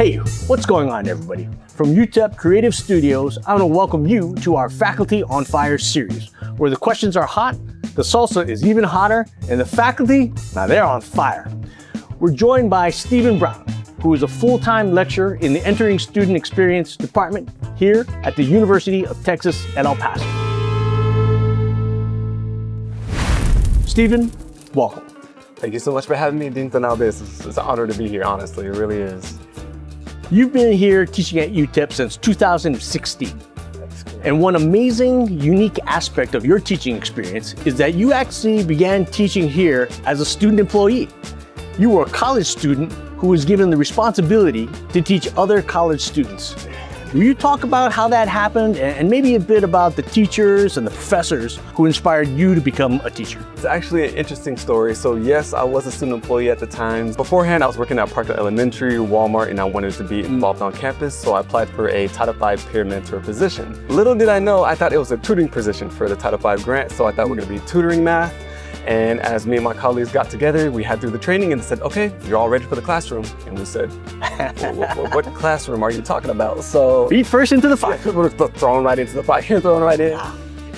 Hey, what's going on, everybody? From UTEP Creative Studios, I want to welcome you to our Faculty on Fire series, where the questions are hot, the salsa is even hotter, and the faculty, now they're on fire. We're joined by Stephen Brown, who is a full-time lecturer in the Entering Student Experience Department here at the University of Texas at El Paso. Stephen, welcome. Thank you so much for having me, Dean Tanabe. It's an honor to be here, honestly, it really is. You've been here teaching at UTEP since 2016. And one amazing, unique aspect of your teaching experience is that you actually began teaching here as a student employee. You were a college student who was given the responsibility to teach other college students. Will you talk about how that happened and maybe a bit about the teachers and the professors who inspired you to become a teacher? It's actually an interesting story. So yes, I was a student employee at the time. Beforehand, I was working at Parkland Elementary, Walmart, and I wanted to be involved on campus, so I applied for a Title V peer mentor position. Little did I know, I thought it was a tutoring position for the Title V grant, so I thought we were going to be tutoring math. And as me and my colleagues got together, we had through the training and said, okay, you're all ready for the classroom. And we said, what classroom are you talking about? So feet first into the fire. We're thrown right into the fire, thrown right in.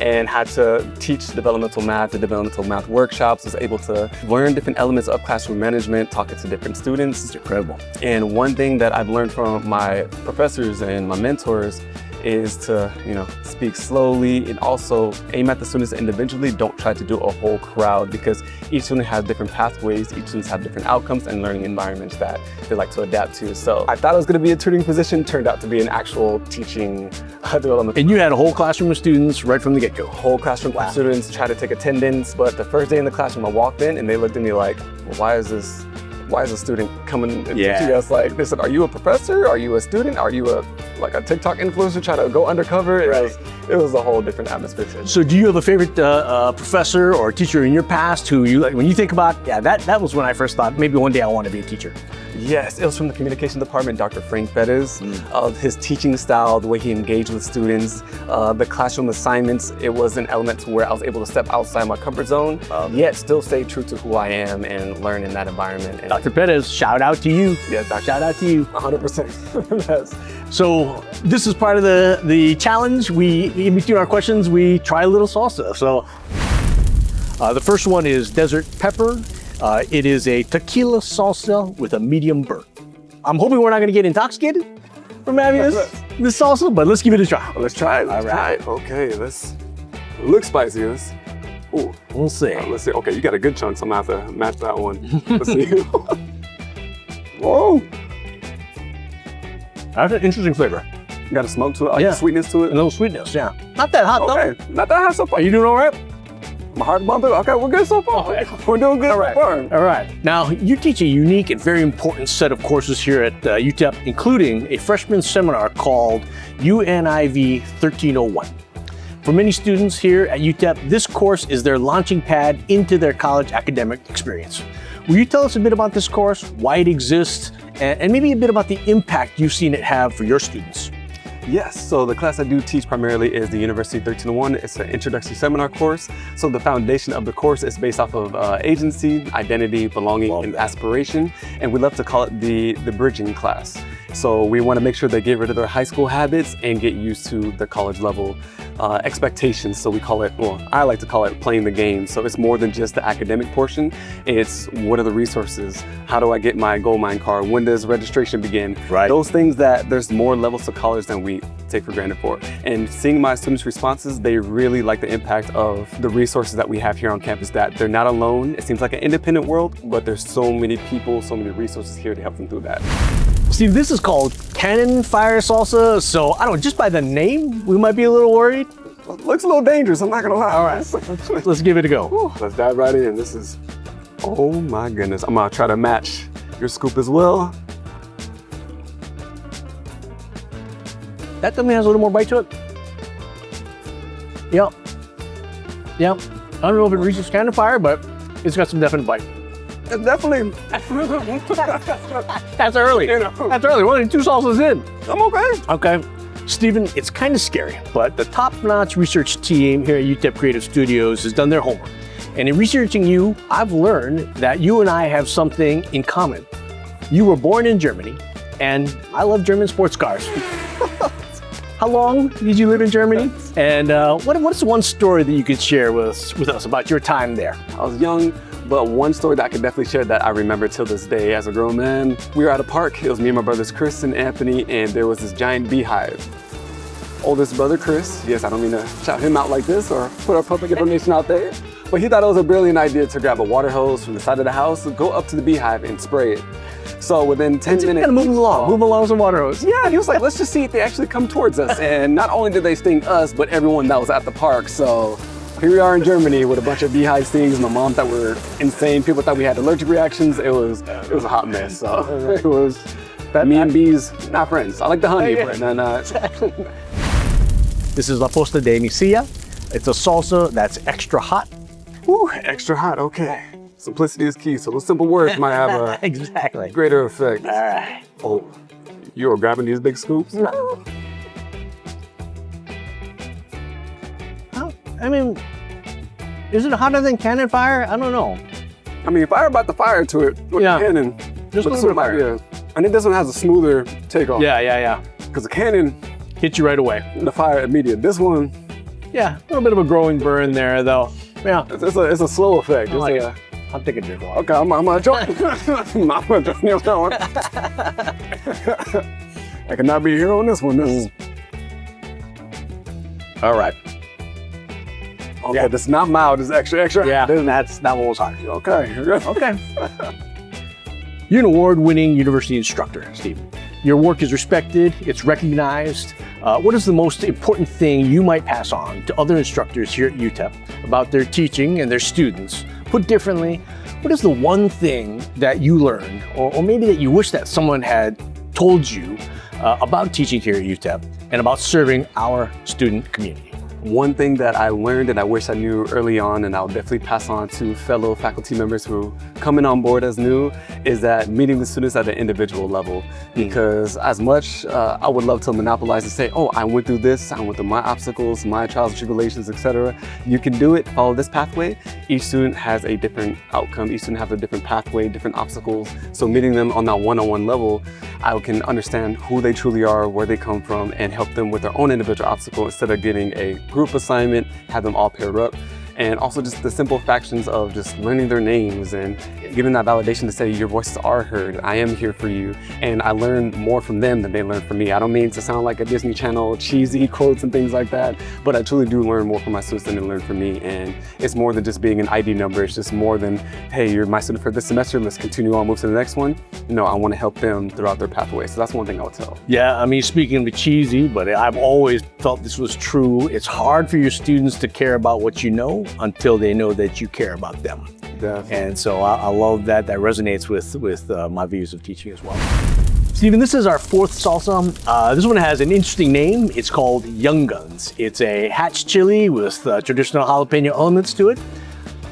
And had to teach developmental math, the developmental math workshops, was able to learn different elements of classroom management, talking to different students. It's incredible. And one thing that I've learned from my professors and my mentors is to, speak slowly and also aim at the students individually. Don't try to do a whole crowd because each student has different pathways, each student has different outcomes and learning environments that they like to adapt to. So I thought it was going to be a tutoring position, turned out to be an actual teaching development. And you had a whole classroom of students right from the get-go. Whole classroom of students tried to take attendance, but the first day in the classroom I walked in and they looked at me like, well, why is a student coming and teaching us? Like, they said, are you a professor? Are you a student? Are you a TikTok influencer trying to go undercover? It was a whole different atmosphere. So do you have a favorite professor or teacher in your past who you like, when you think about, that was when I first thought, maybe one day I want to be a teacher? Yes, it was from the communication department, Dr. Frank Bettis. His teaching style, the way he engaged with students, the classroom assignments, it was an element to where I was able to step outside my comfort zone, yet still stay true to who I am and learn in that environment. And Dr. Bettis, shout out to you. Yeah, shout out to you. 100%. Yes. So this is part of the challenge. In between our questions, we try a little salsa. So the first one is Desert Pepper. It is a tequila salsa with a medium burn. I'm hoping we're not going to get intoxicated from having this salsa, but let's give it a try. Let's try it. Let's try it. Okay, it looks spicy. Ooh. We'll see. Let's see. Okay, you got a good chunk, so I'm going to have to match that one. Let's see. Whoa. That's an interesting flavor. You got a smoke to it, like sweetness to it? A little sweetness, yeah. Not that hot, though. Not that hot so far. Are you doing all right? My heart bumping. Okay, we're good so far. We're doing good so far. All right. Now, you teach a unique and very important set of courses here at UTEP, including a freshman seminar called UNIV 1301. For many students here at UTEP, this course is their launching pad into their college academic experience. Will you tell us a bit about this course, why it exists, and maybe a bit about the impact you've seen it have for your students? Yes, so the class I do teach primarily is the University 1301. It's an introductory seminar course. So the foundation of the course is based off of agency, identity, belonging, and aspiration. And we love to call it the bridging class. So we want to make sure they get rid of their high school habits and get used to the college level expectations. So we call it, I like to call it playing the game. So it's more than just the academic portion. It's what are the resources? How do I get my gold mine card? When does registration begin? Right. Those things that there's more levels to college than we take for granted for. And seeing my students' responses, they really like the impact of the resources that we have here on campus, that they're not alone. It seems like an independent world, but there's so many people, so many resources here to help them through that. Steve, this is called Canon Fire Salsa, so I don't know, just by the name, we might be a little worried. Looks a little dangerous, I'm not gonna lie. All right, let's give it a go. Let's dive right in. This is, oh my goodness. I'm gonna try to match your scoop as well. That definitely has a little more bite to it. Yep. I don't know if it reaches Canon Fire, but it's got some definite bite. Definitely. That's early. That's early. We're only 2 salsas in. I'm okay. Okay. Stephen, it's kind of scary, but the top-notch research team here at UTEP Creative Studios has done their homework. And in researching you, I've learned that you and I have something in common. You were born in Germany, and I love German sports cars. How long did you live in Germany? And what's one story that you could share with us about your time there? I was young, but one story that I could definitely share that I remember till this day as a grown man. We were at a park. It was me and my brothers Chris and Anthony, and there was this giant beehive. Oldest brother Chris, yes, I don't mean to shout him out like this or put our public information out there, but he thought it was a brilliant idea to grab a water hose from the side of the house, go up to the beehive and spray it. So within 10 minutes, kind of move along some water hose. Yeah, he was like, let's just see if they actually come towards us. And not only did they sting us, but everyone that was at the park. So here we are in Germany with a bunch of beehive stings. My mom thought we were insane. People thought we had allergic reactions. It was a hot mess. So it was me and bees, not friends. I like the honey, but not. This is La Posta de Misia. It's a salsa that's extra hot. Ooh, extra hot, okay. Simplicity is key, so those simple words might have a exactly greater effect. All right. Oh, you were grabbing these big scoops? No. I mean, is it hotter than Canon fire? I don't know. I mean, fire about the fire to it with the Canon. Just a little bit of fire. Yeah. And this one has a smoother takeoff. Yeah. Because the Canon hit you right away. The fire immediate. This one, yeah, a little bit of a growing burn there, though. Yeah, it's a slow effect. I'll take a drink. Okay, I'm gonna join. I'm gonna join you on that one. I cannot be here on this one. All right. Okay, yeah. This is not mild. This is extra. Yeah, that one was hard. Okay. Okay. You're an award-winning university instructor, Steve. Your work is respected. It's recognized. What is the most important thing you might pass on to other instructors here at UTEP about their teaching and their students? Put differently, what is the one thing that you learned, or maybe that you wish that someone had told you about teaching here at UTEP and about serving our student community? One thing that I learned and I wish I knew early on, and I'll definitely pass on to fellow faculty members who coming on board as new, is that meeting the students at an individual level. Because as much I would love to monopolize and say, oh, I went through this, I went through my obstacles, my trials and tribulations, etc. You can do it, follow this pathway. Each student has a different outcome. Each student has a different pathway, different obstacles. So meeting them on that one-on-one level, I can understand who they truly are, where they come from, and help them with their own individual obstacle instead of getting a group assignment, have them all paired up. And also just the simple factions of just learning their names and giving that validation to say your voices are heard. I am here for you. And I learned more from them than they learned from me. I don't mean to sound like a Disney Channel cheesy quotes and things like that, but I truly do learn more from my students than they learn from me. And it's more than just being an ID number. It's just more than, hey, you're my student for this semester, let's continue on, move to the next one. No, I want to help them throughout their pathway. So that's one thing I would tell. Yeah, I mean, speaking of the cheesy, but I've always felt this was true. It's hard for your students to care about what you know until they know that you care about them. Definitely. And so I love that. That resonates with my views of teaching as well. Stephen, this is our fourth salsa. This one has an interesting name. It's called Young Guns. It's a hatch chili with traditional jalapeno elements to it.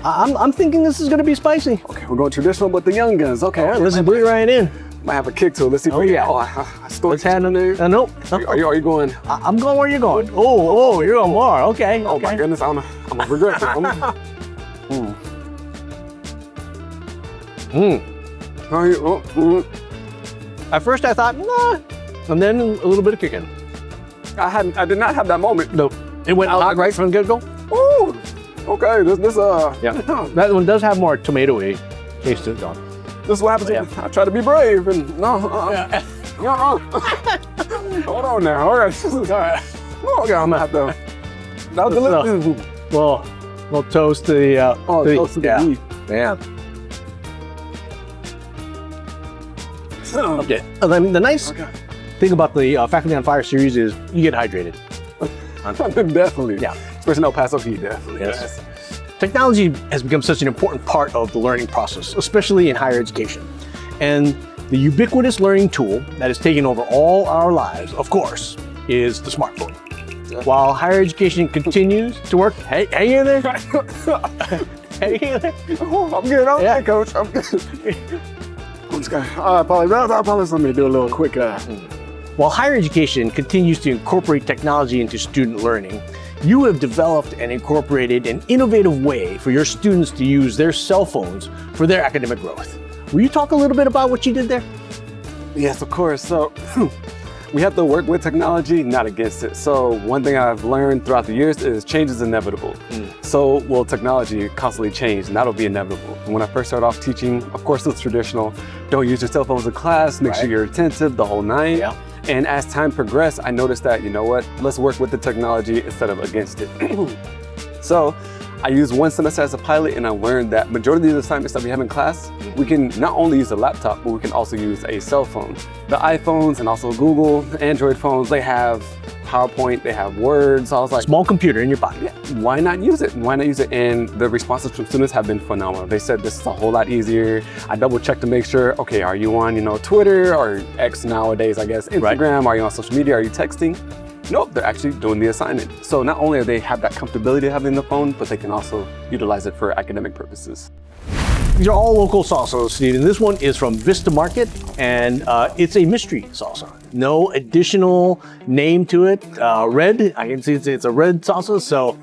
I'm thinking this is going to be spicy. Okay, we're going traditional, but the Young Guns. Okay, all right, let's bring it right in. Might have a kick to it. Let's see if we yeah. I stole Let's have it. Nope. Are you going? I'm going where you're going. Oh, you're going more. Okay. Oh my goodness, I'm gonna regret it. At first I thought, nah, and then a little bit of kicking. I did not have that moment. No, it went out right from the get-go. Ooh, okay, yeah, that one does have more tomatoey taste to it, though. This is what happens when I try to be brave and Hold on now, all right. Okay, I'm gonna have to. That was delicious. Little toast to the toast to the beef. Yeah. Okay. I mean, the nice thing about the Faculty on Fire series is you get hydrated. Definitely. Yeah. Especially El Paso heat, definitely. Yes. Technology has become such an important part of the learning process, especially in higher education. And the ubiquitous learning tool that has taken over all our lives, of course, is the smartphone. While higher education continues to work, hang in there. Hang in there. I'm good, okay, coach. I'm good. I apologize. Let me do a little quick. While higher education continues to incorporate technology into student learning, you have developed and incorporated an innovative way for your students to use their cell phones for their academic growth. Will you talk a little bit about what you did there? Yes, of course. So we have to work with technology, not against it. So one thing I've learned throughout the years is change is inevitable. So will technology constantly change, and that'll be inevitable. When I first started off teaching, of course, it's traditional. Don't use your cell phones in class, make sure you're attentive, the whole nine. Yeah. And as time progressed, I noticed that, you know what, let's work with the technology instead of against it. So I used one semester as a pilot, and I learned that majority of the assignments that we have in class, we can not only use a laptop, but we can also use a cell phone. The iPhones and also Google, Android phones, they have PowerPoint, they have Word. So I was like, Small computer in your pocket. yeah, why not use it? Why not use it? And the responses from students have been phenomenal. They said this is a whole lot easier. I double checked to make sure, okay, are you on, Twitter or X nowadays, I guess, Instagram? Are you on social media? Are you texting? Nope, they're actually doing the assignment. So not only do they have that comfortability of having the phone, but they can also utilize it for academic purposes. These are all local salsas, Steven. This one is from Vista Market, and it's a mystery salsa. No additional name to it. Red, I can see it's a red salsa, so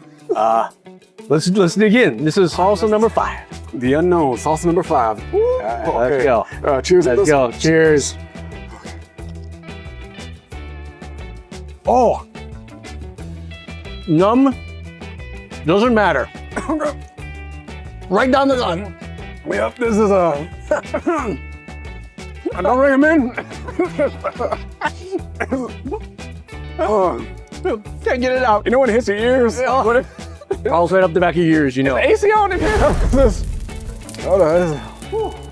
let's dig in. This is salsa number 5. The unknown, salsa number 5. Woo, Let's go. Cheers. Let's go. Cheers. Oh, numb, doesn't matter. Right down the gun. Yep, this is a. I don't recommend. Can't get it out. You know when it hits your ears? All right up the back of your ears, you know. AC on in here.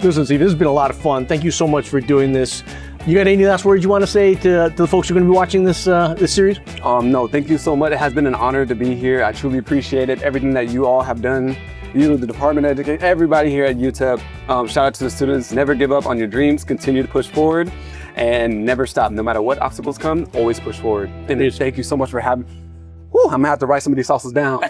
Listen, Steve, this has been a lot of fun. Thank you so much for doing this. You got any last words you want to say to the folks who are going to be watching this this series? No, thank you so much. It has been an honor to be here. I truly appreciate it. Everything that you all have done. You, the Department of Education, everybody here at UTEP. Shout out to the students. Never give up on your dreams. Continue to push forward and never stop. No matter what obstacles come, always push forward. And thank you so much for having. I'm gonna have to write some of these salsas down.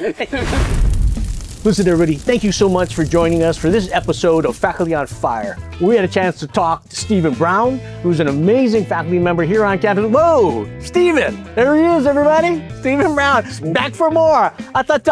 Listen, everybody, thank you so much for joining us for this episode of Faculty on Fire. We had a chance to talk to Stephen Brown, who's an amazing faculty member here on campus. Whoa, Stephen, there he is, everybody. Stephen Brown, back for more. I thought,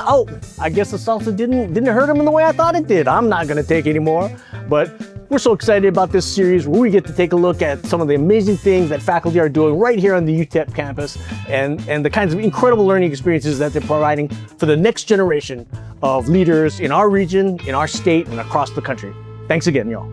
I guess the salsa didn't hurt him in the way I thought it did. I'm not gonna take any more, but we're so excited about this series where we get to take a look at some of the amazing things that faculty are doing right here on the UTEP campus and the kinds of incredible learning experiences that they're providing for the next generation of leaders in our region, in our state, and across the country. Thanks again, y'all.